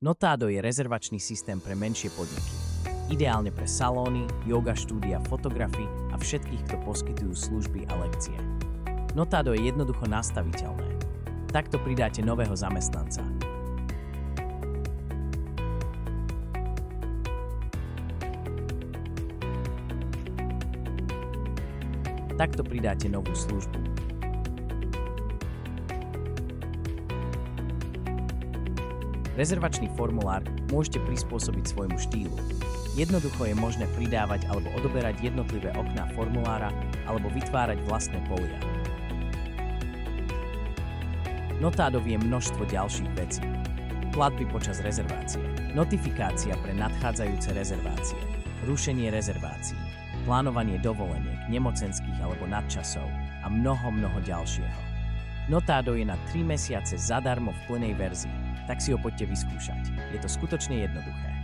Notado je rezervačný systém pre menšie podniky. Ideálne pre salóny, yoga štúdia, fotografy a všetkých, kto poskytujú služby a lekcie. Notado je jednoducho nastaviteľné. Takto pridáte nového zamestnanca. Takto pridáte novú službu. Rezervačný formulár môžete prispôsobiť svojmu štýlu. Jednoducho je možné pridávať alebo odoberať jednotlivé okná formulára alebo vytvárať vlastné polia. Notado vie množstvo ďalších vecí. Platby počas rezervácie, notifikácia pre nadchádzajúce rezervácie, rušenie rezervácií, plánovanie dovoleniek, nemocenských alebo nadčasov a mnoho ďalšieho. Notado je na 3 mesiace zadarmo v plnej verzii, tak si ho poďte vyskúšať. Je to skutočne jednoduché.